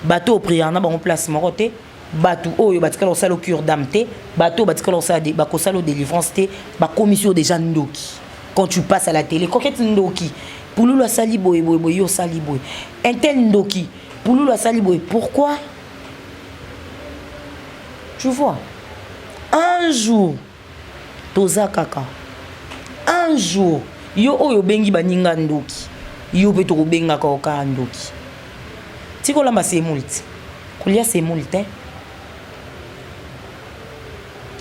bateau priana ba en place moroté bateau oyo batikala osalo cure d'amté bateau batikala osalo ba kosalo délivrance té ba commission déjà ndoki quand tu passes à la télé coquette ndoki pululu asali boy yo sali boy intel ndoki pululu asali boy pourquoi tu vois un jour toza kaka un jour yo oyo bengi baninga ndoki yo pe to benga ka oka ndoki Tikola ma c'est multi. Koulia c'est multi.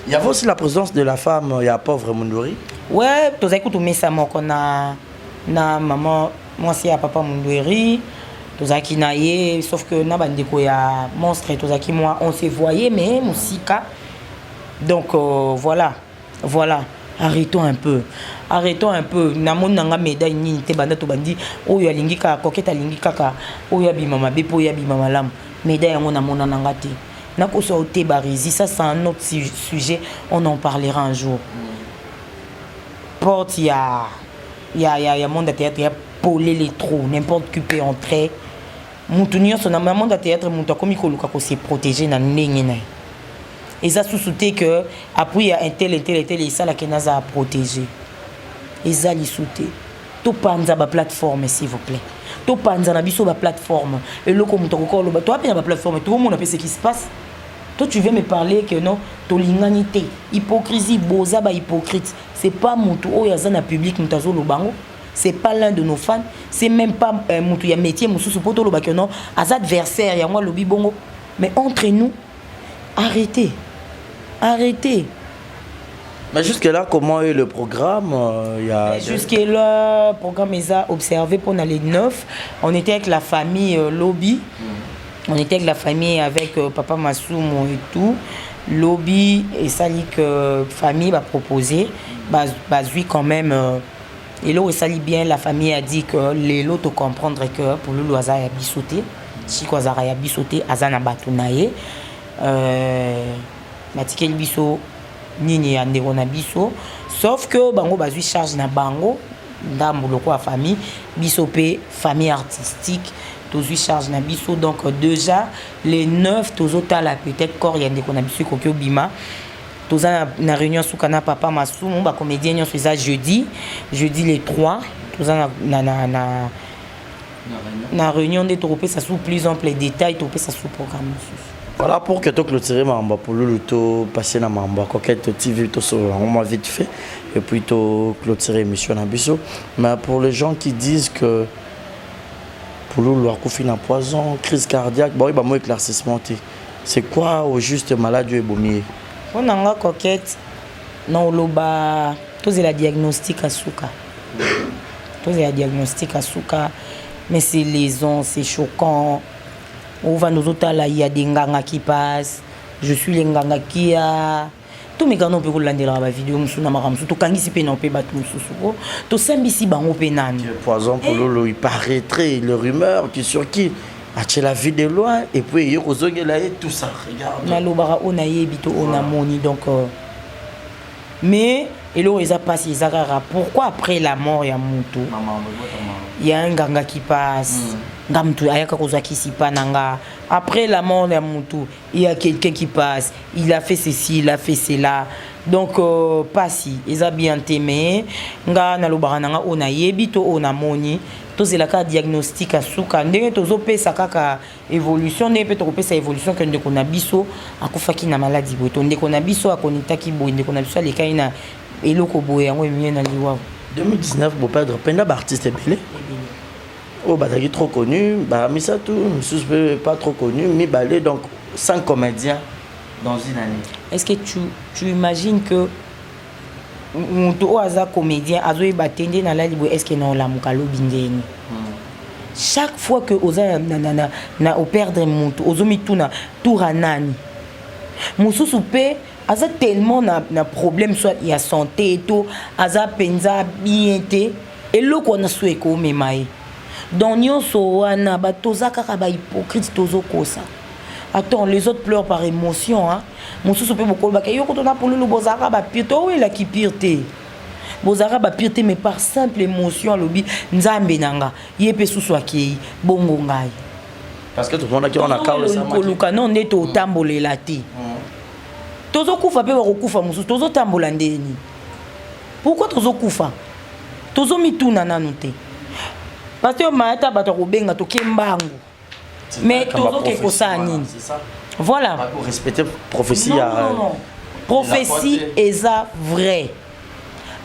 Il y avait aussi la présence de la femme, il y a pauvre Munduri. Ouais, tu as écouté ça moi qu'on a na maman moi c'est à papa Munduri. Tu as qui naïe sauf que na bandeko ya monstre tu as qui moi on s'est voyé mais musika. Donc voilà. Arrêtons un peu. Namon nanga médaille ni te banda to bandi oyo alingi ka koketa alingi kaka oyo abima mabe po oyo abima malamu médaille yango namona nanga te. Nako so te barizi ça c'est un autre sujet, on en parlera un jour. Porte ya monde de théâtre ya poler les trous, n'importe qui peut entrer. Mutunio son monde de théâtre muta komi ko luka ko se protéger na ndenge na. Et ça sous-souté que après il y a un tel et ça la kenaza à protéger. Et ça li souté. To panza ba plateforme s'il vous plaît. To panza na biso ba plateforme. Et le comme to ko lo ba to apena ba plateforme tout le monde a fait ce qui se passe. Toi tu viens me parler que non, to linganité, hypocrisie, boza ba hypocrite. C'est pas mutu o ya zana public mutazo lo bango. C'est pas l'un de nos fans, c'est même pas mutu ya métier mususu poto lo ba que non, az adversaire ya moi lobi bongo. Mais entre nous arrêtez. Mais jusque-là, comment est le programme Jusque-là, le programme est observé pendant les 9. On était avec la famille Lobby. On était avec la famille, avec Papa Masumo et tout. Lobby et Sali que famille va proposer. Oui, quand même. Et là, Sali bien, la famille a dit que les lots comprendre que pour le Aza ya bisoté. Si quoi Aza ya bisoté, Aza na batunaye. Matike biso. Nini ande on a biso sauf que bango bazui charge na bango ndambo loko a famille biso pe famille artistique tozui charge na biso donc déjà les 9 tozota la peut-être corps yande qu'on a biso kokyo bima toza na réunion soukana papa Masumu ba comédien nyo ça jeudi les 3 toza na réunion de tropé ça sous plus ample détails tropé ça sous programme. Voilà pour que tu clôturer Mamba pour le passer dans Mamba coquette TV tout ça on m'a vite fait et puis tu clôturer émission Nabiso mais pour les gens qui disent que pour le couffin à poison crise cardiaque bon il va moins éclaircissement c'est quoi au juste maladie et bomier on a coquette non loba tous la diagnostic à souka tous la diagnostic à souka mais c'est lésion c'est choquant. On va nous autres là, il y a des nganga qui passent. Je suis les nganga qui a. Tous mes canons peuvent l'année la vidéo, nous sommes en tout quand ici pénal peut battre nous sous. Tout ça ici bango pénal. Poison pour Lolo, il paraîtrait le rumeur qui sur qui a la vie de loin et puis il y a là et tout ça. Regarde. Na lobara on a yebito on a moni donc. Mais et là ils a passé Zagara. Pourquoi après la mort il y a Moutou? Il y a un ganga qui passe. Après la mort de Moutou, il y a quelqu'un qui passe. Il a fait ceci, il a fait cela. Donc, pas si. Ils ont bien aimé. Nga na lobarananga on a yebito on a moni. Tous les cas diagnostic à souka. Ndenge tozo pe sakaka évolution. Ndenge pe tozo sa évolution que ndeko na biso akufaki na maladie boto. Ndeko na biso akonita ki boy. Ndeko na biso les cas ina eloko boy yango emiye na liwa. 2019 pour perdre penda artiste belé. Oh bah t'as trop connu, bah mais ça tout, je pas trop connu, mais balé donc 5 comédiens dans une année. Est-ce que tu imagines que Moutou aza comédien azoe batende na la libo est-ce que non la mukalo bindeni. Chaque fois que oza na au perdre Moutou ozomi tuna touranani. Mususu pe aza tellement na problème soit il y a santé et tout, aza penza bien té et lo ko na soué ko memaye. Dans nyonso wana ba tozaka ka ba hypocrite tozokosa. Attends, les autres pleurent par émotion hein. Mususu pe boko ba yo ko tona pour le bozaka ba pire to oui la ki pirté. Bozaka ba pirté mais par simple émotion lobi nzambe nanga yepe susu akei bongo ngai. Parce que tout le monde a qui on a kaole ça. Koluka non neto tambolela te. Tozokufa pe bakokufa mususu tozo tambola ndeni. Pourquoi tozokufa? Tozo mituna nanu te. Parce que maata bato kobenga to kembango. Mais tozo ke kosani. Voilà. Pour respecter prophétie non. Prophétie est vrai.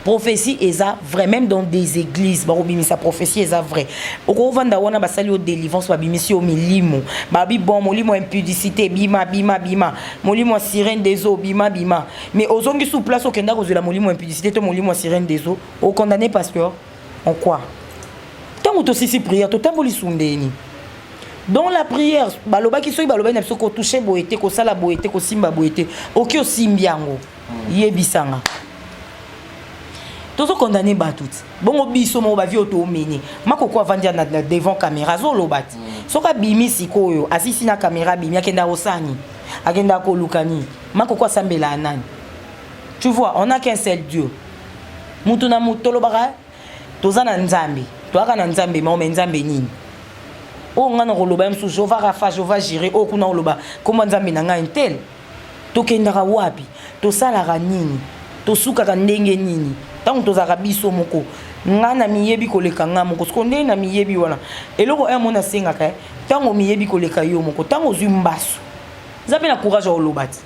Prophétie est vrai même dans des églises barobimi sa prophétie est vrai. Oko vanda wana basali au délivrance babimisi au milimo. Babi bon molimo impudicité bima. Molimo sirène des eaux bima. Mais ozongi sous place au kenda kozela molimo impudicité to molimo sirène des eaux. Au condamné pasteur. En quoi? Tant que tu prière, tu t'as sundeni. Dans la prière, baloba qui soit baloba n'a pas touché boité, ko sala boité, ko simba boité. Ok o simbiango. Yebisanga. Tozo condamné batout. Bon obiso mo ba vi auto meni. Mako ko vandia na devant caméra zo lobati. Soka bimi sikoyo, asisi na caméra bimi akenda osani. Akenda ko lukani. Mako ko sambela nani. Tu vois, on n'a qu'un seul Dieu. Mutuna mutolo bara. Toza na nzambe. Toaka na nzambe ma o nzambe nini. O ngana koloba msu Jova Rafa Jova Jiré o kuna koloba comment nzambe na nga intel. Tokendaka wapi? Tosalaka nini? Tosukaka ndenge nini? Tango tozaka biso moko. Ngana miyebi koleka nga moko. Skonde na miyebi wana. Eloko mona sengaka tango miyebi koleka yo moko. Tango zwi mbasu. Nzambe na courage o lobati.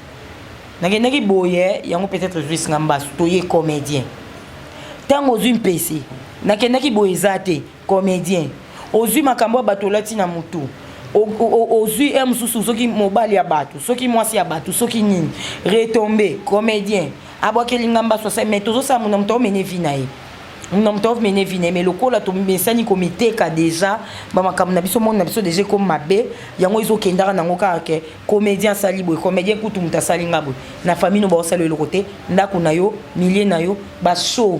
Nakendaki boye yango peut-être juste ngambasu toye comédien. Tango zwi mpesi. Nakendaki boye zate comédien. Ozui makambo batolati na mutu. ozwi mosusu soki mobali ya bato soki mwasi ya bato soki nini retombe comédien abwakeli ngamba 60 mais tozosala mona moto omene vi na ye mona moto omene vi na ye mais lokola tomesani komiteka déjà bamakambo na biso monde na biso déjà comme mabe yango ezokendaka nango kaka ke comédien asali boye comédien kutu moto asali nga boye na famille no baosala eloko te ndako na yo milie na yo bashow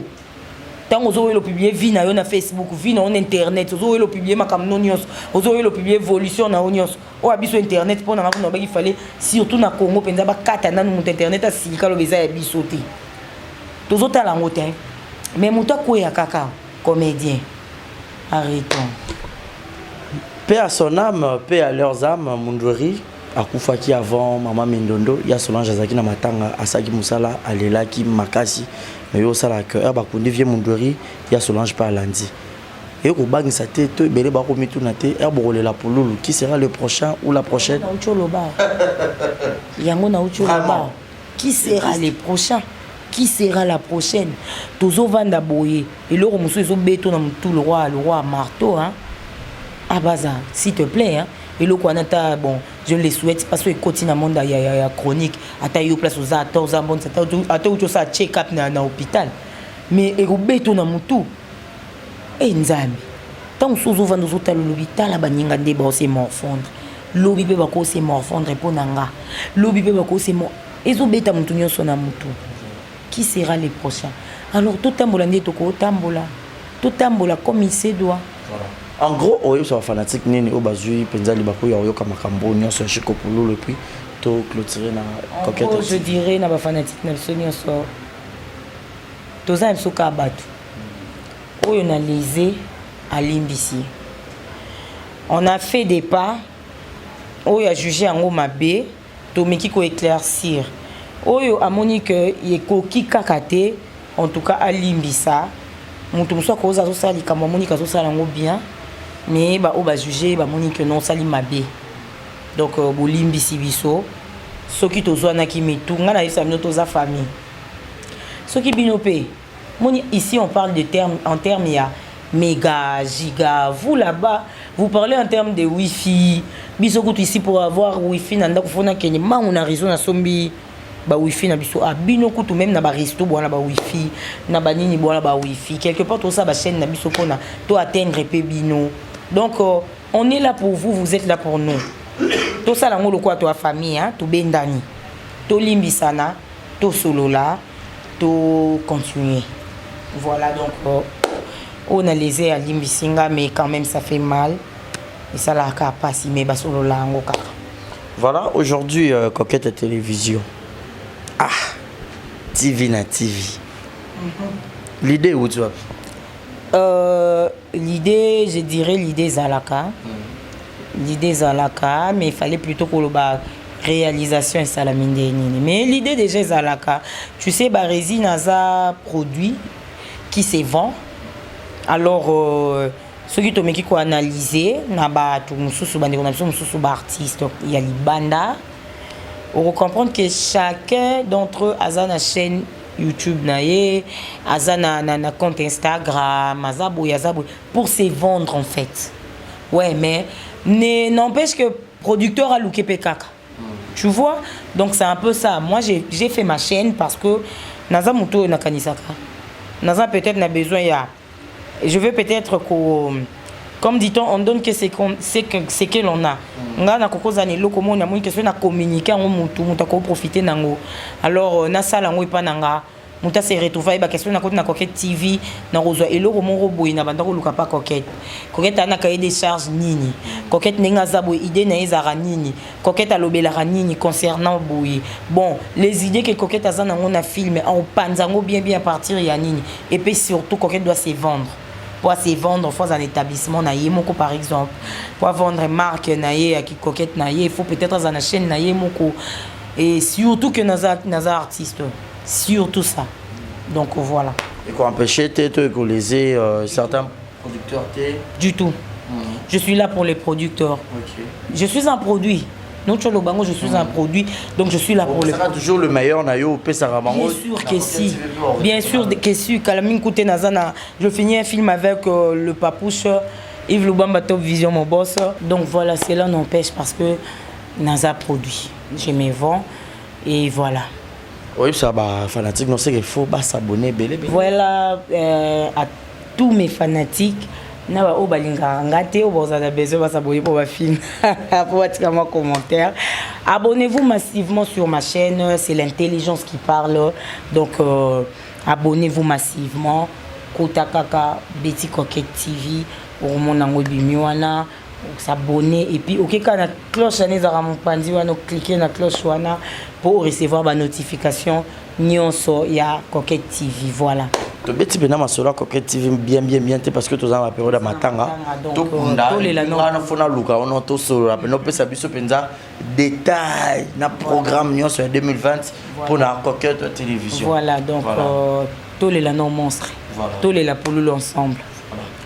tant ozoyelo publier vie na yo na Facebook vie na on internet ozoyelo publier makambo no nyonso ozoyelo publier évolution na nyonso o abiso internet pona ngako na baki fallait surtout na Congo penza ba kata na mu internet asilika lo beza ya biso te tozotala ngo te mais muta ko ya kaka comédien arrêtons paix à son âme paix à leurs âmes Mundweri akufaki avant Mama Mindondo ya Solange azaki na matanga asaki musala alelaki makasi mais yo sala que bakundi vie Mundweri ya Solange par lundi et ko bangisa te to belé ba ko mituna te la polulu qui sera le prochain ou la prochaine yango na ucholoba qui sera le prochain qui sera la prochaine tozo vanda boye et loro muso ezo beto na tout le roi marteau hein abaza s'il te plaît hein et le Kwanata, bon, je le souhaite parce que continue à monde il y a chronique, à yo place aux acteurs, aux ambons, à tout ça check-up na hôpital. Mais et au béton na mutu. Et nzambi. Tant que souvent vend aux hôtels l'hôpital la baninga de ba c'est morfondre. Lobi pe ba ko c'est morfondre pour nanga. Lobi pe ba ko c'est mort. Et zo beta mutu nyonso na mutu. Qui sera les prochains? Alors tout tambola ndi toko tambola. Tout tambola comme il se doit. Voilà. En gros, on est fanatique nini au bazui penza libako ya oyoka makambo nyonso chiko pulu le puis to clôturer na coquette. Je dirais na ba fanatique na biso nyonso. Toza biso ka batu. Oyo na lisé à Limbisi. On a fait des pas. Oyo a jugé en mabe, to meki ko éclaircir. Oyo a moni que yekoki kakate en tout cas à Limbisa. Mutu muso ko za so sali kama moni ka so sala ngo bien. Mais bah on va juger bah moni que non sali mabe donc bolimbi sibiso soki tozwa na kimitu ngana isa minoto za famille soki binope moni ici on parle de termes en termes ya méga giga vous là-bas vous parlez en termes de wifi biso kutu ici pour avoir wifi nanda kufona kenye ma on a raison na sombi ba wifi na biso abino kutu même na ba resto bona ba wifi na banini bona ba wifi quelque part tout ça ba chaîne na biso pona to atteindre pe bino. Donc, on est là pour vous, vous êtes là pour nous. Tout ça, on quoi toi famille, hein, tout bendani, tout limbisana, tout solola, tout continuer. Voilà donc, on a les airs à limbisinga, mais quand même ça fait mal. Et ça l'a qu'à passer, mais bas solola en cas. Voilà, aujourd'hui, Coquette Télévision. Ah, TV na TV. L'idée où tu vas? L'idée, je dirais l'idée Zalaka. L'idée Zalaka, mais il fallait plutôt que le réalisation et salamine. Mais l'idée déjà Zalaka, tu sais, Barési n'a produit qui se vend. Alors, ceux qui ont analysé, il y a les bandas. On va comprendre que chacun d'entre eux a une chaîne YouTube naye azana na compte Instagram azabo pour se vendre en fait. Ouais, mais n'empêche que producteur a looké pekaka. Tu vois? Donc c'est un peu ça. Moi j'ai fait ma chaîne parce que naza muto na kanisaka. Naza peut-être n'a besoin ya. Je veux peut-être que comme dit-on, on donne que c'est que l'on a. On a des locaux, on a question à communiquer, on a profiter nango. Alors na sala ngo ipa nanga. Muta se retrouver ba question na côté na Coquette TV na rozwa eloko moko boy na banda ko luka pa Coquette. Coquette ana cahier des charges nini. Coquette nenga zabo idée na ezara nini. Coquette alobela nini concernant boy. Bon, les idées que Coquette azana ngo na film en panzango bien partir ya nini. Et puis surtout Coquette doit se vendre. Pour se vendre dans un établissement naïe moko par exemple pour vendre marque naïe qui Coquette naïe il faut peut-être dans la chaîne naïe moko et surtout que nos artistes surtout ça donc voilà et qu'on empêcher que les certains producteurs du tout. Je suis là pour les producteurs. Okay. Je suis un produit. Non, je suis un produit, donc je suis là pour les. Ça sera toujours le meilleur naïo Bien sûr que si. Bien sûr que si. Je finis un film avec le papouche Yves Lubamba Top Vision, mon boss. Donc voilà, cela n'empêche parce que NASA produit. Je me vends et voilà. Oui, ça va, fanatique, non, c'est qu'il faut s'abonner. Voilà, à tous mes fanatiques, na ba balinga ngate o bozala besoin ba s'abonner pour ma film pour mettre un commentaire. Abonnez-vous massivement sur ma chaîne, c'est l'intelligence qui parle. Donc abonnez-vous massivement. Kota Kaka Betty Coquette TV pour mon ango bimiwana s'abonner et puis OK quand la cloche anezara mon pandi wana cliquer na cloche wana pour recevoir ma notification nyonso ya Coquette TV voilà. To beti bena masola Coquette TV bien parce que tous en la période matanga to kunda on fona luka on to solo la no pesa biso penza détail na programme nyonso en 2020 pour la Coquette télévision. Voilà donc tous les non monstres. Tous les la poule ensemble.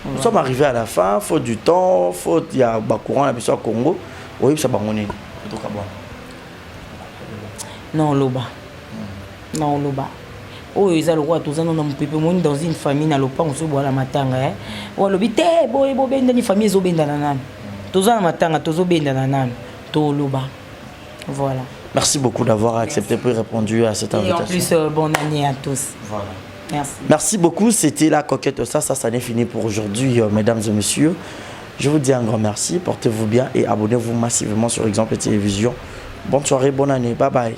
Nous sommes arrivés à la fin, faut du temps, faut il y a courant la mission Congo. Oui, ça va monter. Non loba. Non loba. Oh ils ont le roi tous en on peut dans une famille na lopa on se boit la matanga hein. Oh lobité boy benda ni famille zo benda nanan. Tous en matanga tous benda nanan. To loba. Voilà. Merci beaucoup d'avoir accepté et répondu à cette invitation. Et en plus bonne année à tous. Voilà. Merci. Merci beaucoup, c'était la Coquette. Ça n'est fini pour aujourd'hui, mesdames et messieurs. Je vous dis un grand merci, portez-vous bien et abonnez-vous massivement sur Exemple Télévision. Bonne soirée, bonne année, bye bye.